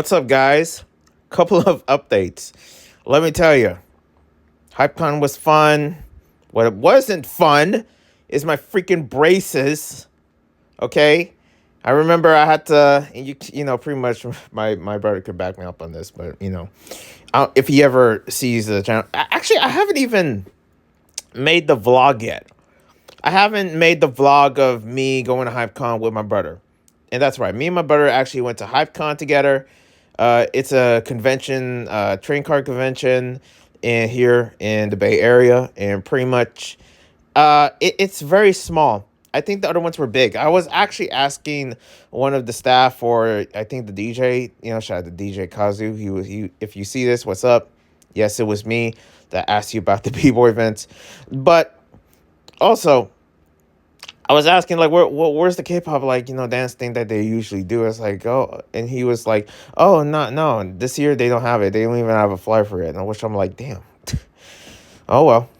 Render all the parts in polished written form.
What's up, guys? Couple of updates. Let me tell you, HypeCon was fun. What it wasn't fun is my freaking braces. Okay, I remember I had to. Pretty much my brother could back me up on this, but if he ever sees the channel, actually, I haven't even made the vlog yet. I haven't made the vlog of me going to HypeCon with my brother. And that's right. Me and my brother actually went to HypeCon together. It's a convention, train car convention here in the Bay Area. And pretty much it's very small. I think the other ones were big. I was actually asking one of the staff, or I think the DJ, shout out to DJ Kazu. If you see this, what's up? Yes, it was me that asked you about the B-boy events. But also, I was asking like where's the K-pop dance thing that they usually do? It's like, oh, and he was like, oh, no, this year they don't have it. They don't even have a flyer for it. And which I'm like, damn. Oh well.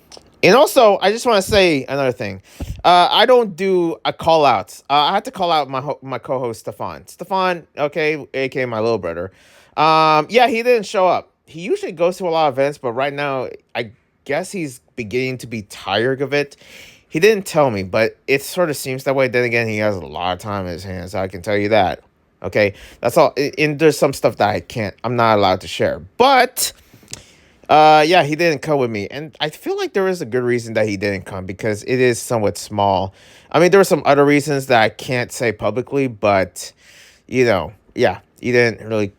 And also, I just want to say another thing. I don't do a call outs. I had to call out my co-host Stefan. Stefan, okay, aka my little brother. Yeah, he didn't show up. He usually goes to a lot of events, but right now I guess he's beginning to be tired of it. He didn't tell me, but it sort of seems that way. Then again, he has a lot of time in his hands. I can tell you that. Okay, that's all. And there's some stuff that I'm not allowed to share. But yeah, he didn't come with me, and I feel like there is a good reason that he didn't come because it is somewhat small. I mean, there were some other reasons that I can't say publicly, but yeah, he didn't really.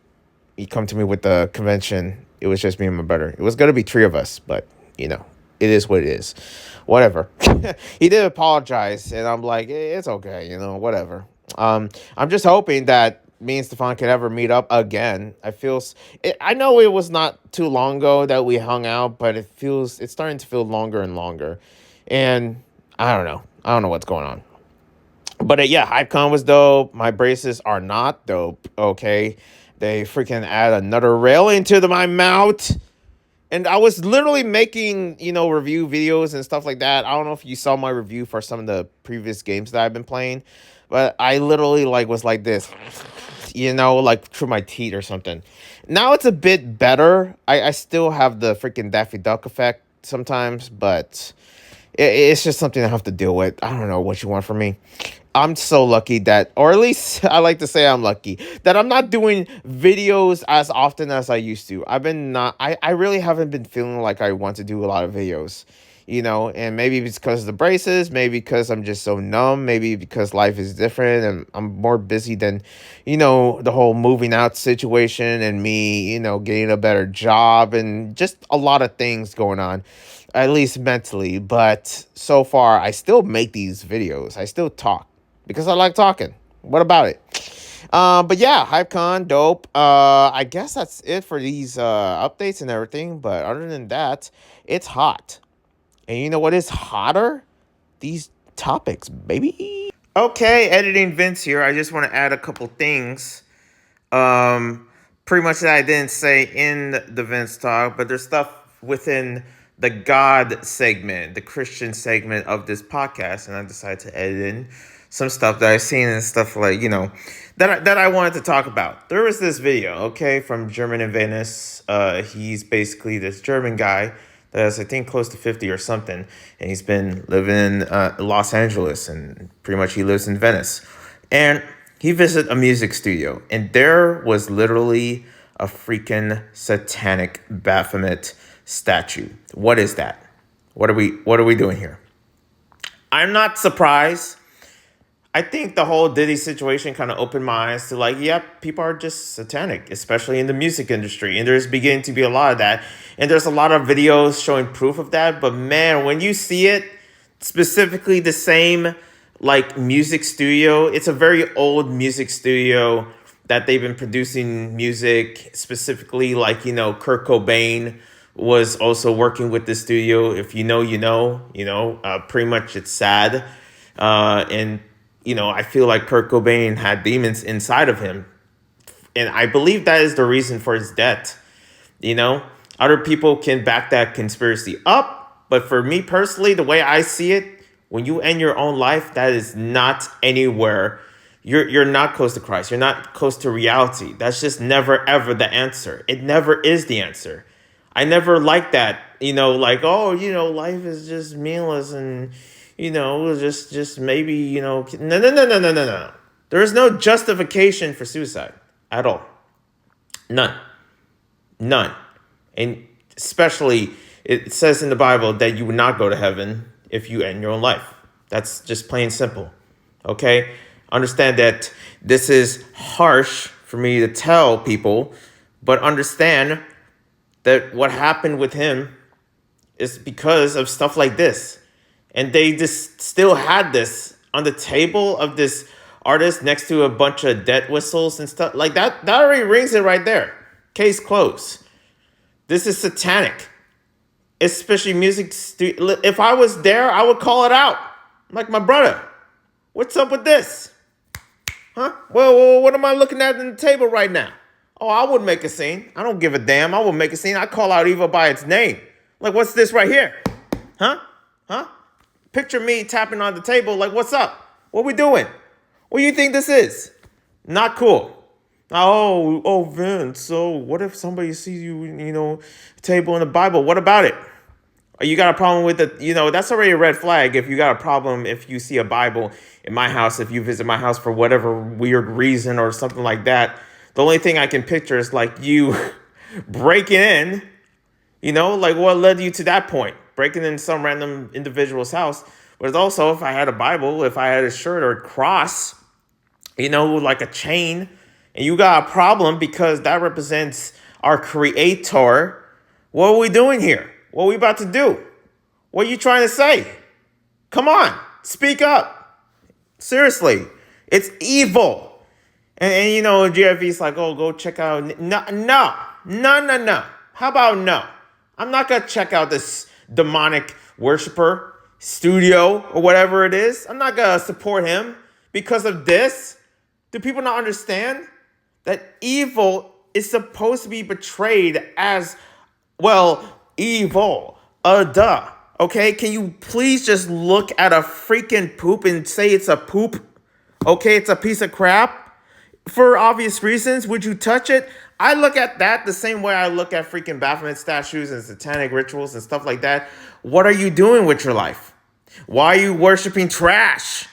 He come to me with the convention. It was just me and my brother. It was gonna be three of us, but it is what it is. Whatever. He did apologize, and I'm like, it's okay, whatever. I'm just hoping that me and Stefan can ever meet up again. I know it was not too long ago that we hung out, but it's starting to feel longer and longer, and I don't know. I don't know what's going on. But yeah, HypeCon was dope. My braces are not dope. Okay, they freaking add another railing to my mouth. And I was literally making, review videos and stuff like that. I don't know if you saw my review for some of the previous games that I've been playing, but I literally was like this, like through my teeth or something. Now it's a bit better. I still have the freaking Daffy Duck effect sometimes, but it's just something I have to deal with. I don't know what you want from me. I'm so lucky that, or at least I like to say I'm lucky that I'm not doing videos as often as I used to. I really haven't been feeling like I want to do a lot of videos, and maybe it's because of the braces, maybe because I'm just so numb, maybe because life is different and I'm more busy than, the whole moving out situation and me, getting a better job and just a lot of things going on, at least mentally. But so far, I still make these videos. I still talk because I like talking. What about it? But yeah, HypeCon, dope. I guess that's it for these updates and everything. But other than that, it's hot. And you know what is hotter? These topics, baby. Okay, editing Vince here. I just want to add a couple things. Um, Pretty much that I didn't say in the Vince talk, but there's stuff within the God segment, the Christian segment of this podcast, and I decided to edit in some stuff that I've seen and stuff that I wanted to talk about. There was this video, okay, from German in Venice. He's basically this German guy that's I think close to 50 or something, and he's been living in Los Angeles, and pretty much he lives in Venice, and he visited a music studio, and there was literally a freaking satanic Baphomet statue. What is that? What are we doing here? I'm not surprised. I think the whole Diddy situation kind of opened my eyes to yep, people are just satanic, especially in the music industry. And there's beginning to be a lot of that. And there's a lot of videos showing proof of that. But man, when you see it, specifically the same music studio, it's a very old music studio that they've been producing music, specifically Kurt Cobain was also working with the studio. If you know, pretty much it's sad. And I feel like Kurt Cobain had demons inside of him. And I believe that is the reason for his death. Other people can back that conspiracy up. But for me personally, the way I see it, when you end your own life, that is not anywhere you're not close to Christ. You're not close to reality. That's just never ever the answer. It never is the answer. I never liked that, like, oh, life is just meaningless and, just maybe, no. There is no justification for suicide at all. None. None. And especially, it says in the Bible that you would not go to heaven if you end your own life. That's just plain simple. Okay? Understand that this is harsh for me to tell people, but understand that what happened with him is because of stuff like this. And they just still had this on the table of this artist next to a bunch of death whistles and stuff like that. That already rings it right there. Case closed. This is satanic. Especially music. If I was there, I would call it out. Like, my brother, what's up with this? Huh? Well, what am I looking at on the table right now? Oh, I would make a scene. I don't give a damn. I would make a scene. I call out evil by its name. Like, what's this right here? Huh? Picture me tapping on the table like, what's up? What we doing? What do you think this is? Not cool. Oh, Vince, so what if somebody sees you, table in the Bible? What about it? You got a problem with it? That's already a red flag. If you got a problem, if you see a Bible in my house, if you visit my house for whatever weird reason or something like that, the only thing I can picture is like you breaking in, like what led you to that point? Breaking in some random individual's house. But also, if I had a Bible, if I had a shirt or a cross, like a chain, and you got a problem because that represents our Creator, what are we doing here? What are we about to do? What are you trying to say? Come on, speak up. Seriously, it's evil. And GFV's like, oh, go check out. No. How about no? I'm not going to check out this demonic worshiper studio or whatever it is. I'm not going to support him because of this. Do people not understand that evil is supposed to be portrayed as, well, evil? Duh. Okay, can you please just look at a freaking poop and say it's a poop? Okay, it's a piece of crap. For obvious reasons, would you touch it? I look at that the same way I look at freaking Baphomet statues and satanic rituals and stuff like that. What are you doing with your life? Why are you worshiping trash?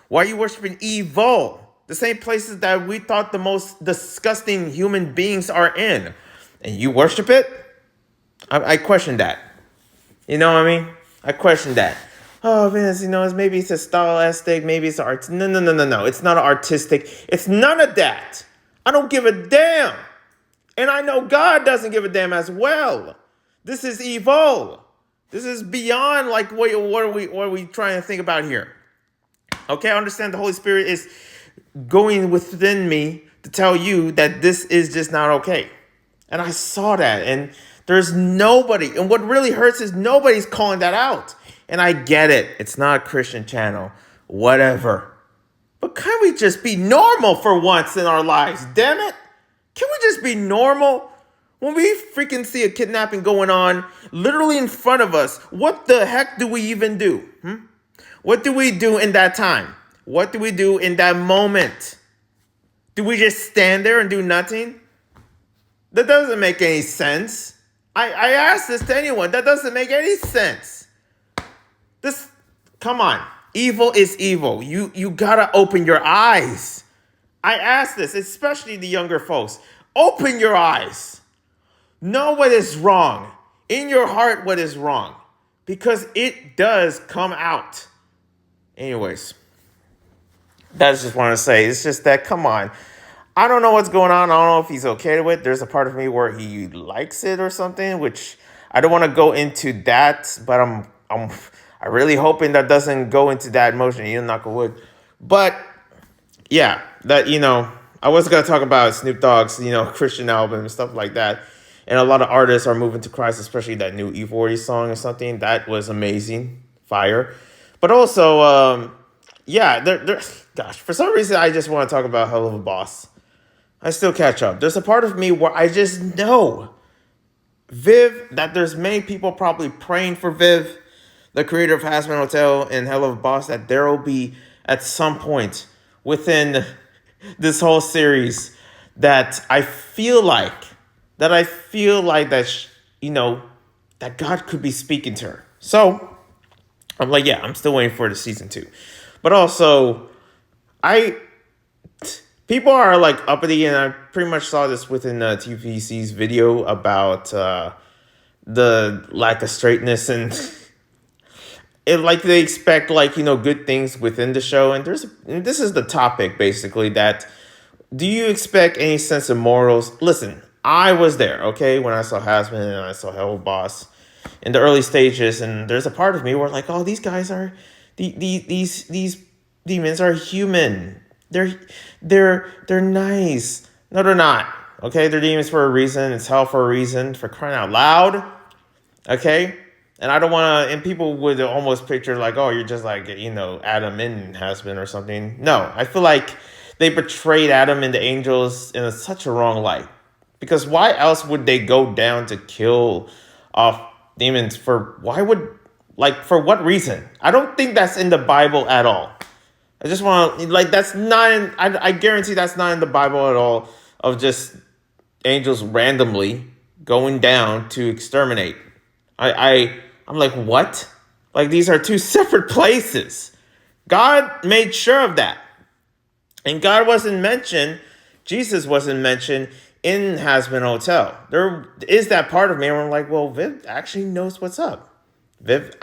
Why are you worshiping evil? The same places that we thought the most disgusting human beings are in. And you worship it? I question that. You know what I mean? I question that. Oh, Vince, maybe it's a stylistic, maybe it's art. No. It's not artistic. It's none of that. I don't give a damn. And I know God doesn't give a damn as well. This is evil. This is beyond like what are we trying to think about here? Okay, I understand the Holy Spirit is going within me to tell you that this is just not okay. And I saw that, and there's nobody. And what really hurts is nobody's calling that out. And I get it. It's not a Christian channel. Whatever. But can we just be normal for once in our lives? Damn it. Can we just be normal? When we freaking see a kidnapping going on literally in front of us, what the heck do we even do? What do we do in that time? What do we do in that moment? Do we just stand there and do nothing? That doesn't make any sense. I ask this to anyone. That doesn't make any sense. Come on. Evil is evil. You gotta open your eyes. I ask this, especially the younger folks. Open your eyes. Know what is wrong. In your heart, what is wrong. Because it does come out. Anyways. That's just want to say. It's just that, come on. I don't know what's going on. I don't know if he's okay with it. There's a part of me where he likes it or something, which I don't want to go into that, but I'm really hoping that doesn't go into that motion. Knock on wood. But yeah, that, I was going to talk about Snoop Dogg's, Christian album and stuff like that. And a lot of artists are moving to Christ, especially that new E40 song or something. That was amazing. Fire. But also, gosh, for some reason, I just want to talk about Hell of a Boss. I still catch up. There's a part of me where I just know Viv, that there's many people probably praying for Viv, the creator of Hazman Hotel and Hell of a Boss, that there will be at some point within this whole series that I feel like that God could be speaking to her. So I'm like, yeah, I'm still waiting for the season 2. But also, I people are like uppity, and I pretty much saw this within TVC's video about the lack of straightness, and it like they expect like good things within the show. And this is the topic basically, that do you expect any sense of morals? Listen, I was there, okay, when I saw Hasman and I saw Hell Boss in the early stages, and there's a part of me where like, oh, these guys are these demons are human. They're nice. No, they're not. Okay, they're demons for a reason. It's hell for a reason. For crying out loud. Okay. And I don't want to, and people would almost picture like, oh, you're just like, Adam and Hasman or something. No, I feel like they portrayed Adam and the angels in such a wrong light. Because why else would they go down to kill off demons for what reason? I don't think that's in the Bible at all. I just want to, like, that's not I guarantee that's not in the Bible at all, of just angels randomly going down to exterminate. I'm like, what? Like, these are two separate places. God made sure of that. And God wasn't mentioned, Jesus wasn't mentioned in Hasbin Hotel. There is that part of me where I'm like, well, Viv actually knows what's up. Viv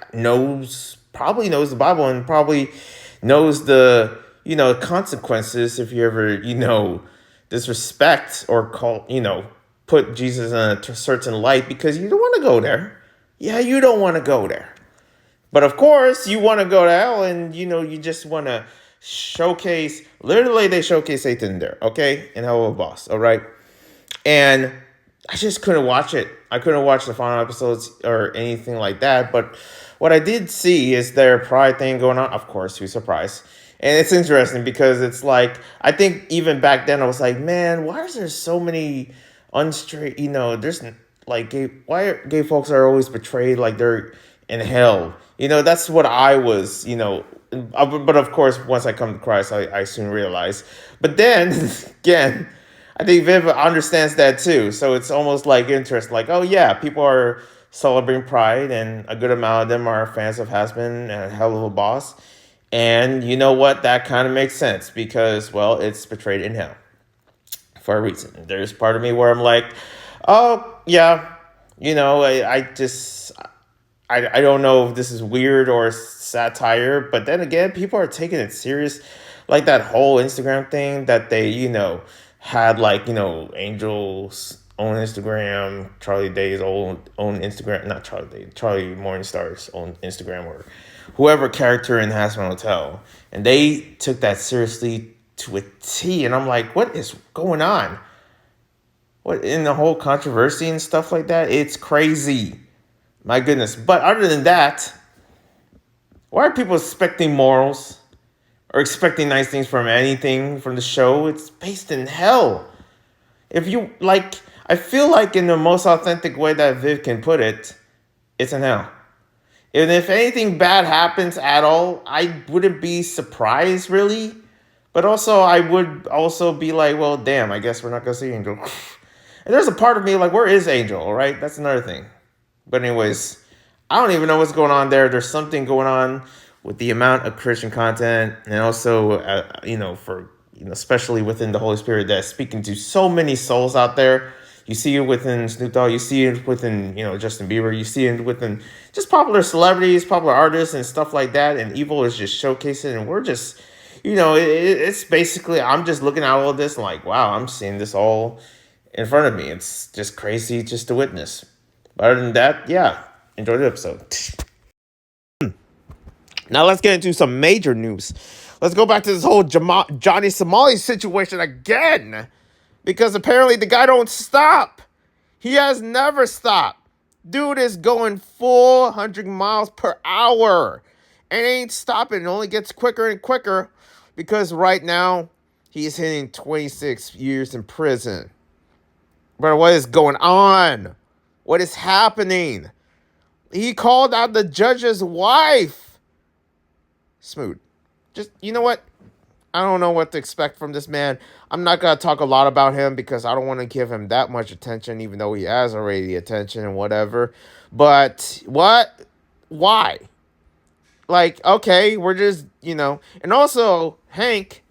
probably knows the Bible, and probably knows the, consequences if you ever, disrespect or put Jesus in a certain light, because you don't want to go there. Yeah, you don't want to go there. But of course, you want to go to hell, and you just want to showcase. Literally, they showcase Satan there, okay, in Hell of a Boss, all right. And I just couldn't watch it. I couldn't watch the final episodes or anything like that. But what I did see is their pride thing going on. Of course, who's surprised? And it's interesting because it's like, I think even back then I was like, man, why is there so many unstraight? There's like why gay folks are always portrayed like they're in hell. That's what I was. But of course, once I come to Christ, I soon realize. But then again, I think Viv understands that too. So it's almost like interest, like, oh yeah, people are celebrating Pride, and a good amount of them are fans of Hasbin and Hell of a Boss. And you know what? That kind of makes sense because, well, it's portrayed in hell for a reason. There's part of me where I'm like, oh yeah, I don't know if this is weird or satire, but then again, people are taking it serious. Like that whole Instagram thing that they, had like, Angel's own Instagram, Charlie Day's own Instagram, not Charlie Day, Charlie Morningstar's own Instagram, or whoever character in Hasbin Hotel. And they took that seriously to a T. And I'm like, what is going on? What in the whole controversy and stuff like that? It's crazy. My goodness. But other than that, why are people expecting morals or expecting nice things from anything from the show? It's based in hell. If you like, I feel like in the most authentic way that Viv can put it, it's in hell. And if anything bad happens at all, I wouldn't be surprised really. But also, I would also be like, well, damn, I guess we're not going to see Angel. And there's a part of me like, where is Angel, all right? That's another thing. But anyways, I don't even know what's going on there. There's something going on with the amount of Christian content, and also, especially within the Holy Spirit that's speaking to so many souls out there. You see it within Snoop Dogg. You see it within, Justin Bieber. You see it within just popular celebrities, popular artists, and stuff like that. And evil is just showcasing, and we're just, it's basically, I'm just looking at all of this and like, wow, I'm seeing this all in front of me. It's just crazy just to witness. But other than that, yeah, enjoy the episode. Now let's get into some major news. Let's go back to this whole Johnny Somali situation again. Because apparently the guy don't stop. He has never stopped. Dude is going 400 miles per hour. And ain't stopping. It only gets quicker and quicker. Because right now, he is hitting 26 years in prison. But what is going on? What is happening? He called out the judge's wife. Smooth. Just, you know what? I don't know what to expect from this man. I'm not gonna talk a lot about him because I don't want to give him that much attention, even though he has already the attention and whatever. But what? Why? Like, okay, we're just, and also Hank,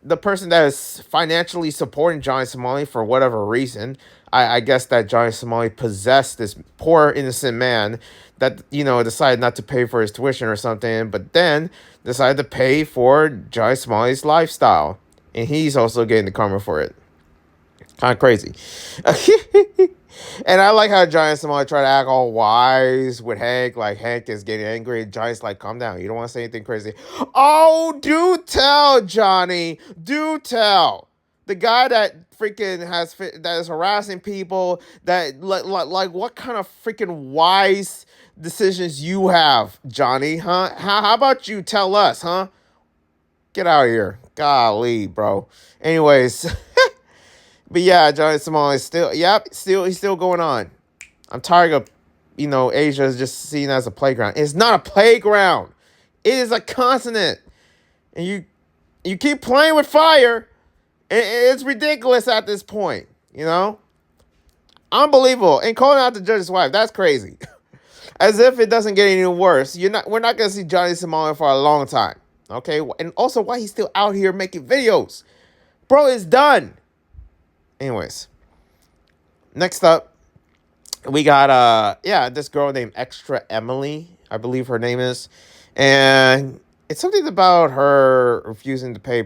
the person that is financially supporting Johnny Somali for whatever reason. I guess that Johnny Somali possessed this poor innocent man that decided not to pay for his tuition or something, but then decided to pay for Johnny Somali's lifestyle, and he's also getting the karma for it. Kind of crazy. And I like how Johnny Somali try to act all wise with Hank. Like Hank is getting angry. Johnny's like, calm down. You don't want to say anything crazy. Oh, do tell, Johnny. Do tell. The guy that freaking that is harassing people. That like what kind of freaking wise decisions you have, Johnny? Huh? How about you tell us, huh? Get out of here. Golly, bro. Anyways. But yeah, Johnny Simone is still, yep, he's still going on. I'm tired of, Asia is just seen as a playground. It's not a playground. It is a continent. And you keep playing with fire. It's ridiculous at this point, Unbelievable. And calling out the judge's wife, that's crazy. As if it doesn't get any worse. We're not going to see Johnny Simone for a long time. Okay? And also, why he's still out here making videos. Bro, it's done. Anyways, next up, we got this girl named Extra Emily, I believe her name is, and it's something about her refusing to pay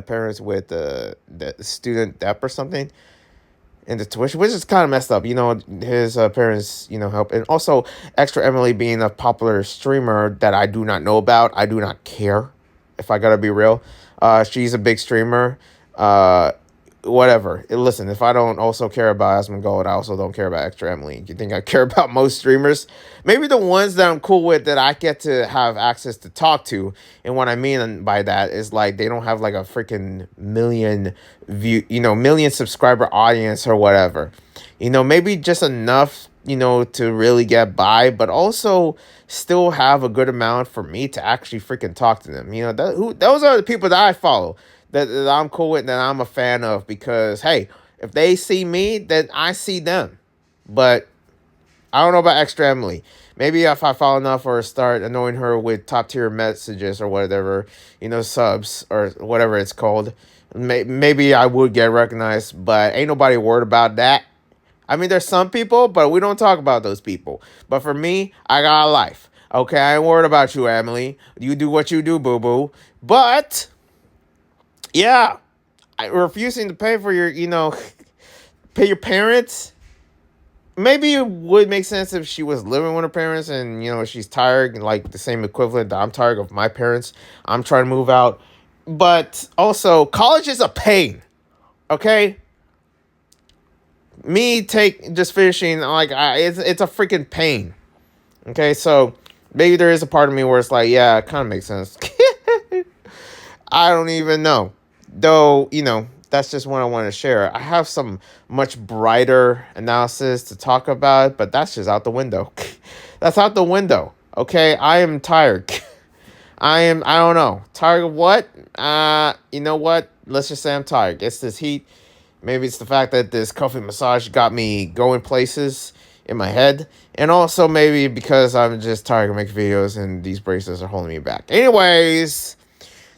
parents with the student debt or something in the tuition, which is kind of messed up. His parents, help, and also Extra Emily being a popular streamer that I do not know about. I do not care, if I gotta be real. She's a big streamer. Whatever. Listen, if I don't also care about Asmongold, I also don't care about Extra Emily. You think I care about most streamers? Maybe the ones that I'm cool with that I get to have access to talk to. And what I mean by that is like they don't have like a freaking million million subscriber audience or whatever. Maybe just enough, to really get by, but also still have a good amount for me to actually freaking talk to them. Those are the people that I follow. That I'm cool with, that I'm a fan of, because, hey, if they see me, then I see them. But I don't know about Extra Emily. Maybe if I follow enough or start annoying her with top-tier messages or whatever, subs or whatever it's called, maybe I would get recognized, but ain't nobody worried about that. I mean, there's some people, but we don't talk about those people. But for me, I got a life. Okay, I ain't worried about you, Emily. You do what you do, boo-boo. But... yeah, refusing to pay for your, pay your parents. Maybe it would make sense if she was living with her parents and, she's tired, like the same equivalent that I'm tired of my parents. I'm trying to move out. But also, college is a pain, okay? Me just finishing, like, it's a freaking pain, okay? So maybe there is a part of me where it's like, yeah, it kind of makes sense. I don't even know. Though, that's just what I want to share. I have some much brighter analysis to talk about, but that's just out the window. That's out the window. Okay, I am tired. I don't know. Tired of what? You know what? Let's just say I'm tired. It's this heat. Maybe it's the fact that this coffee massage got me going places in my head. And also maybe because I'm just tired of making videos and these braces are holding me back. Anyways,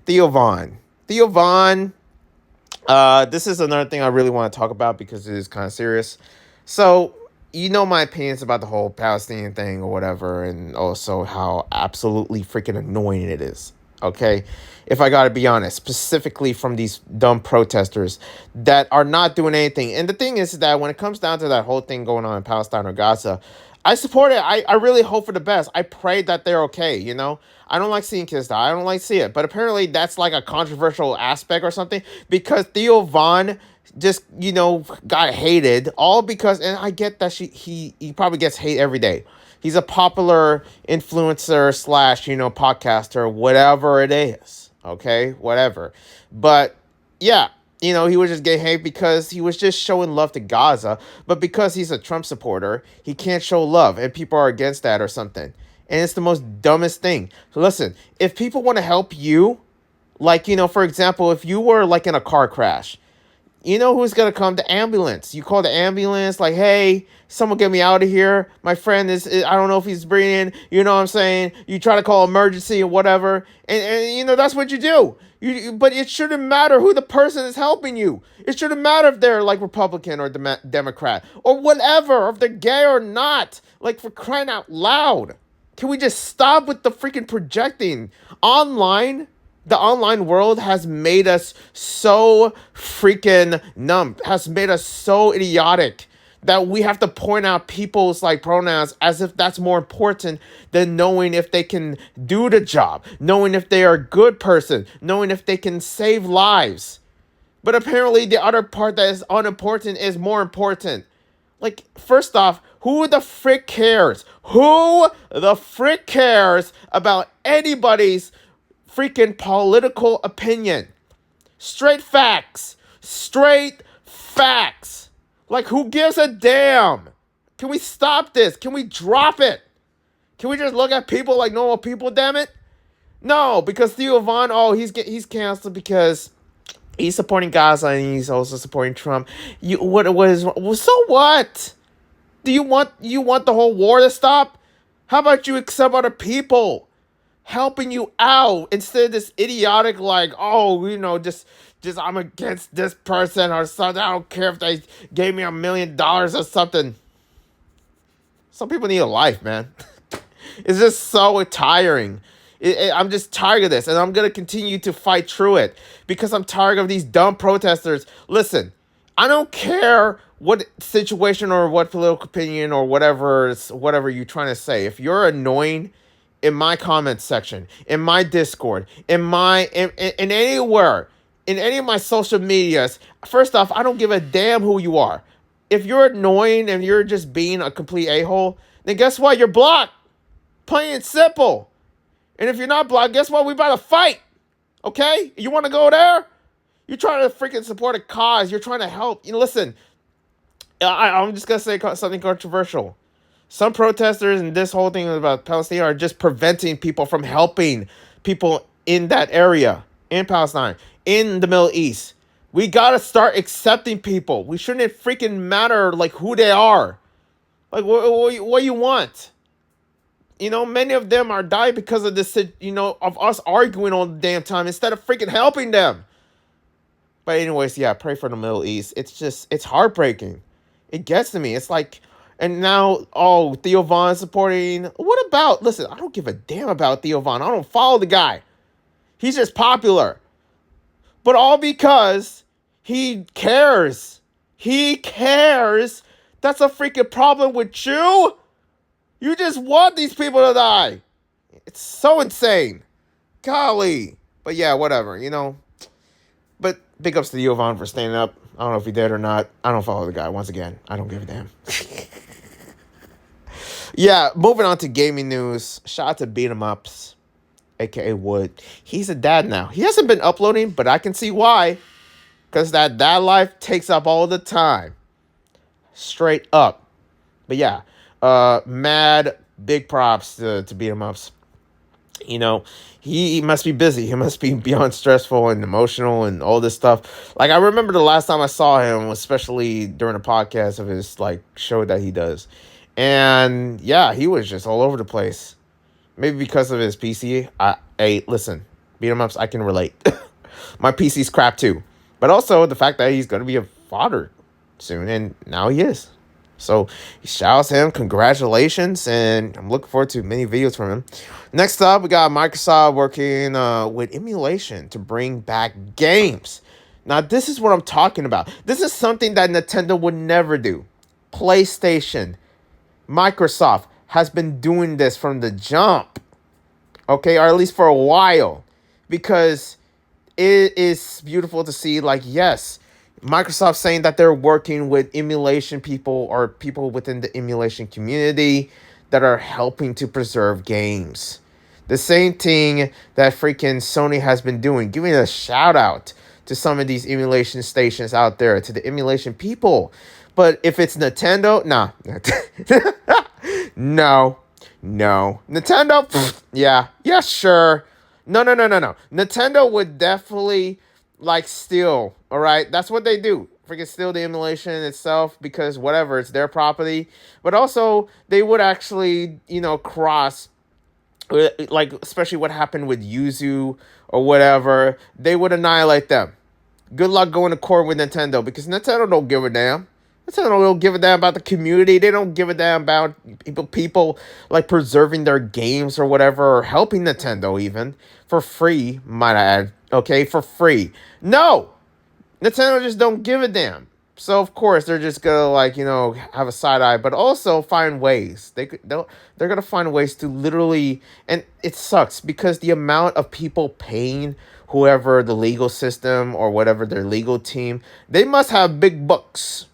Theo Von. This is another thing I really want to talk about because it is kind of serious. So, my opinions about the whole Palestinian thing or whatever, and also how absolutely freaking annoying it is. Okay? If I gotta be honest, specifically from these dumb protesters that are not doing anything. And the thing is that when it comes down to that whole thing going on in Palestine or Gaza, I support it. I really hope for the best. I pray that they're okay, I don't like seeing kids die. I don't like seeing it. But apparently that's like a controversial aspect or something because Theo Von just, got hated all because, and I get that he probably gets hate every day. He's a popular influencer slash, podcaster, whatever it is. Okay, whatever. But yeah, he was just getting hate because he was just showing love to Gaza. But because he's a Trump supporter, he can't show love and people are against that or something. And it's the most dumbest thing. So listen, if people want to help you, Like, for example, if you were like in a car crash, you know who's gonna come? The ambulance. You call the ambulance, like, hey, someone get me out of here. My friend I don't know if he's breathing. You know what I'm saying? You try to call emergency or whatever, and that's what you do. But it shouldn't matter who the person is helping you. It shouldn't matter if they're like Republican or Democrat or whatever, or if they're gay or not. Like, for crying out loud, can we just stop with the freaking projecting online? The online world has made us so freaking numb, has made us so idiotic that we have to point out people's like pronouns as if that's more important than knowing if they can do the job, knowing if they are a good person, knowing if they can save lives. But apparently the other part that is unimportant is more important. Like, first off, who the frick cares? Who the frick cares about anybody's freaking political opinion? Straight facts. Straight facts. Like, who gives a damn? Can we stop this? Can we drop it? Can we just look at people like normal people, damn it? No, because Theo Von, he's canceled because he's supporting Gaza and he's also supporting Trump. So what? Do you want the whole war to stop? How about you accept other people helping you out instead of this idiotic, like, just I'm against this person or something. I don't care if they gave me $1 million or something. Some people need a life, man. It's just so tiring. I'm just tired of this, and I'm going to continue to fight through it because I'm tired of these dumb protesters. Listen, I don't care what situation or what political opinion or whatever you're trying to say. If you're annoying in my comment section, in my Discord, in anywhere, in any of my social medias, first off, I don't give a damn who you are. If you're annoying and you're just being a complete a-hole, then guess what? You're blocked. Plain and simple. And if you're not blocked, guess what? We about to fight. Okay? You want to go there? You're trying to freaking support a cause. You're trying to help. Listen, I'm just going to say something controversial. Some protesters and this whole thing about Palestine are just preventing people from helping people in that area, in Palestine, in the Middle East. We got to start accepting people. We shouldn't freaking matter like who they are. Like, what you want? Many of them are dying because of this, of us arguing all the damn time instead of freaking helping them. But anyways, yeah, pray for the Middle East. It's heartbreaking. It gets to me. It's like, and now, Theo Von supporting. What about, listen, I don't give a damn about Theo Von. I don't follow the guy. He's just popular. But all because he cares. He cares. That's a freaking problem with you. You just want these people to die. It's so insane. Golly. But yeah, whatever, But big ups to Theo Von for standing up. I don't know if he did or not. I don't follow the guy. Once again, I don't give a damn. Yeah, moving on to gaming news. Shout out to Beat 'em Ups, aka Wood. He's a dad now. He hasn't been uploading, but I can see why. Because that dad life takes up all the time. Straight up. But yeah, mad big props to Beat 'em Ups. He must be busy. He must be beyond stressful and emotional and all this stuff. Like, I remember the last time I saw him, especially during a podcast of his like show that he does. And yeah, he was just all over the place. Maybe because of his PC. Hey, listen, Beat 'em Ups, I can relate. My PC's crap too. But also the fact that he's going to be a father soon. And now he is. So shouts him, congratulations, and I'm looking forward to many videos from him. Next up, we got Microsoft working with emulation to bring back games. Now, this is what I'm talking about. This is something that Nintendo would never do. PlayStation, Microsoft has been doing this from the jump, okay, or at least for a while, because it is beautiful to see, like, yes, Microsoft saying that they're working with emulation people or people within the emulation community that are helping to preserve games. The same thing that freaking Sony has been doing, giving a shout out to some of these emulation stations out there, to the emulation people. But if it's Nintendo, nah. No. Nintendo, yeah, sure. No, no, no, no, no. Nintendo would definitely like steal. All right, that's what they do. Freaking steal the emulation itself because whatever, it's their property. But also, they would actually, cross, like especially what happened with Yuzu or whatever. They would annihilate them. Good luck going to court with Nintendo because Nintendo don't give a damn. Nintendo don't give a damn about the community. They don't give a damn about people like preserving their games or whatever, or helping Nintendo even for free, might I add. Okay, for free. No, Nintendo just don't give a damn. So of course they're just gonna have a side eye, but also find ways. They're gonna find ways to literally, and it sucks because the amount of people paying whoever the legal system or whatever their legal team, they must have big bucks,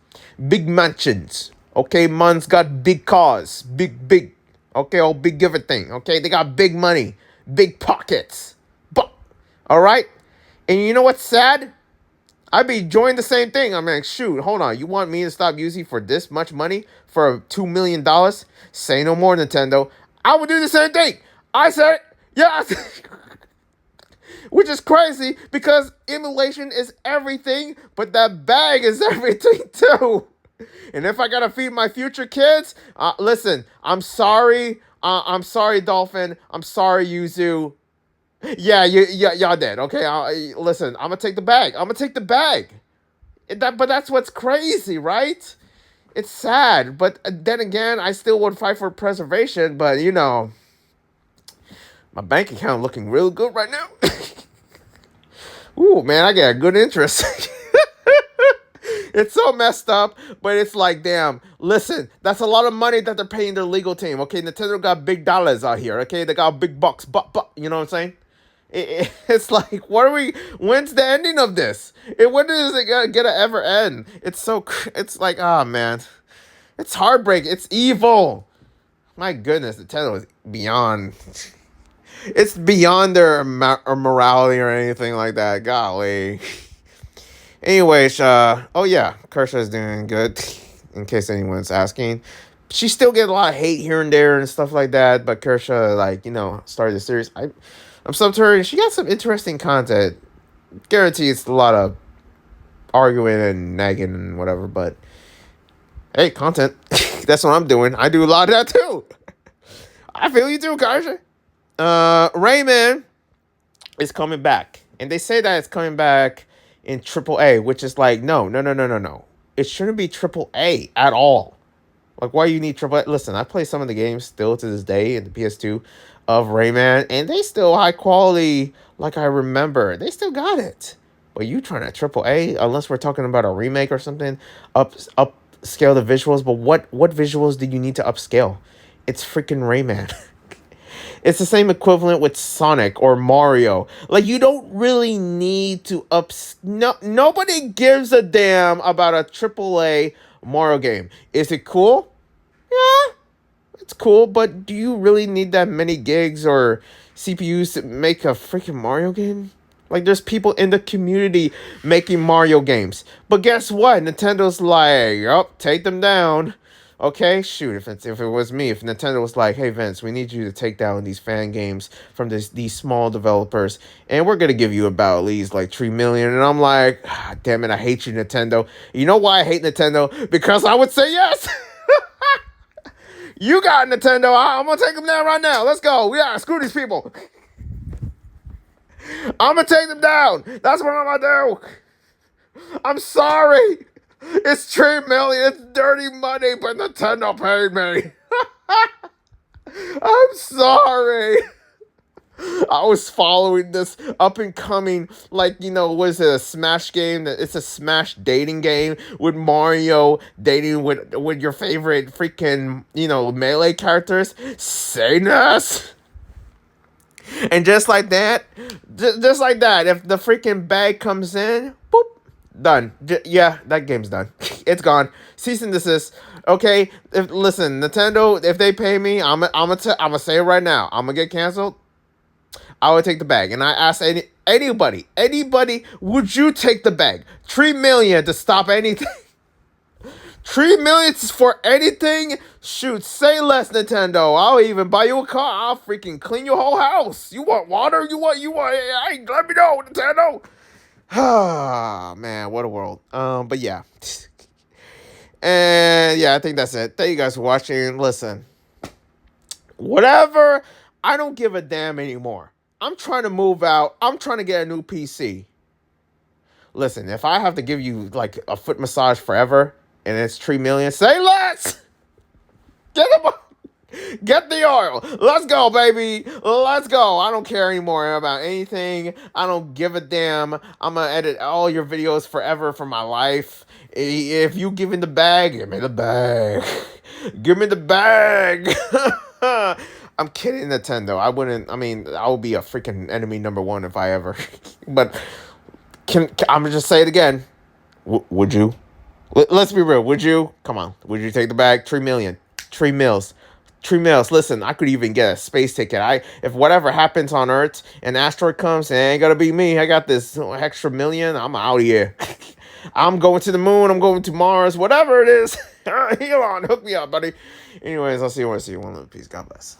big mansions. Okay, man's got big cars, big. Okay, all big everything. Okay, they got big money, big pockets. But all right, and you know what's sad? I'd be enjoying the same thing. I'm like, shoot, hold on. You want me to stop using for this much money for $2 million? Say no more, Nintendo. I would do the same thing. I said it. Yeah. Which is crazy because emulation is everything, but that bag is everything too. And if I gotta feed my future kids, listen, I'm sorry. I'm sorry, Dolphin. I'm sorry, Yuzu. Yeah, y'all did. Okay, listen, I'm gonna take the bag. But that's what's crazy, right? It's sad, but then again, I still would fight for preservation. But my bank account looking real good right now. Ooh, man, I got good interest. It's so messed up, but it's like, damn, listen, that's a lot of money that they're paying their legal team. Okay, Nintendo got big dollars out here. Okay, they got big bucks, but you know what I'm saying? It's like, when's the ending of this? When is it gonna ever end? It's like, oh man, it's heartbreaking. It's evil. My goodness, Nintendo is beyond. It's beyond their morality or anything like that. Golly. Anyways, oh yeah, Kersha's doing good. In case anyone's asking, she still get a lot of hate here and there and stuff like that. But Kersha, started the series. I'm subbed to her. She got some interesting content. Guarantee it's a lot of arguing and nagging and whatever. But hey, content. That's what I'm doing. I do a lot of that too. I feel you too, Kersha. Rayman is coming back, and they say that it's coming back in AAA, which is like, no. It shouldn't be AAA at all. Like, why you need AAA? Listen, I play some of the games still to this day in the PS2 of Rayman, and they still high quality like I remember. They still got it. But you trying to AAA, unless we're talking about a remake or something, upscale the visuals. But what visuals do you need to upscale? It's freaking Rayman. It's the same equivalent with Sonic or Mario. Like, you don't really need to nobody gives a damn about a AAA Mario game. Is it cool? Yeah, it's cool, but do you really need that many gigs or CPUs to make a freaking Mario game? Like, there's people in the community making Mario games. But guess what? Nintendo's like, oh, take them down. Okay, shoot, if it was me, if Nintendo was like, hey, Vince, we need you to take down these fan games from these small developers, and we're going to give you about at least like 3 million, and I'm like, damn it, I hate you, Nintendo. You know why I hate Nintendo? Because I would say yes. You got Nintendo. I'm going to take them down right now. Let's go. Yeah, screw these people. I'm going to take them down. That's what I'm going to do. I'm sorry. It's 3 million. It's dirty money, but Nintendo paid me. I'm sorry. I was following this up and coming, was it a Smash game? It's a Smash dating game with Mario dating with your favorite freaking, melee characters. Sadness. And just like that, if the freaking bag comes in, boop, done. Yeah, that game's done. It's gone. Cease and desist. Okay, listen, Nintendo, if they pay me, I'm gonna say it right now. I'm gonna get canceled. I would take the bag. And I ask anybody, would you take the bag? 3 million to stop anything. $3 million for anything? Shoot, say less, Nintendo. I'll even buy you a car. I'll freaking clean your whole house. You want water? Hey, let me know, Nintendo. Ah, man, what a world. But yeah. And yeah, I think that's it. Thank you guys for watching. Listen, whatever. I don't give a damn anymore. I'm trying to move out. I'm trying to get a new PC. Listen, if I have to give you like a foot massage forever and it's $3 million, say less. Get them. Get the oil. Let's go, baby. Let's go. I don't care anymore about anything. I don't give a damn. I'm going to edit all your videos forever for my life. If you give me the bag, give me the bag. Give me the bag. I'm kidding, Nintendo. I would be a freaking enemy number one if I ever. But I'm going to just say it again. Would you? Let's be real. Would you? Come on. Would you take the bag? $3 million. 3 mils. 3 mils. Listen, I could even get a space ticket. If whatever happens on Earth, an asteroid comes, it ain't gonna be me. I got this extra million. I'm out of here. I'm going to the moon. I'm going to Mars. Whatever it is. Elon, hook me up, buddy. Anyways, I'll see you when I see you. One love, peace. God bless.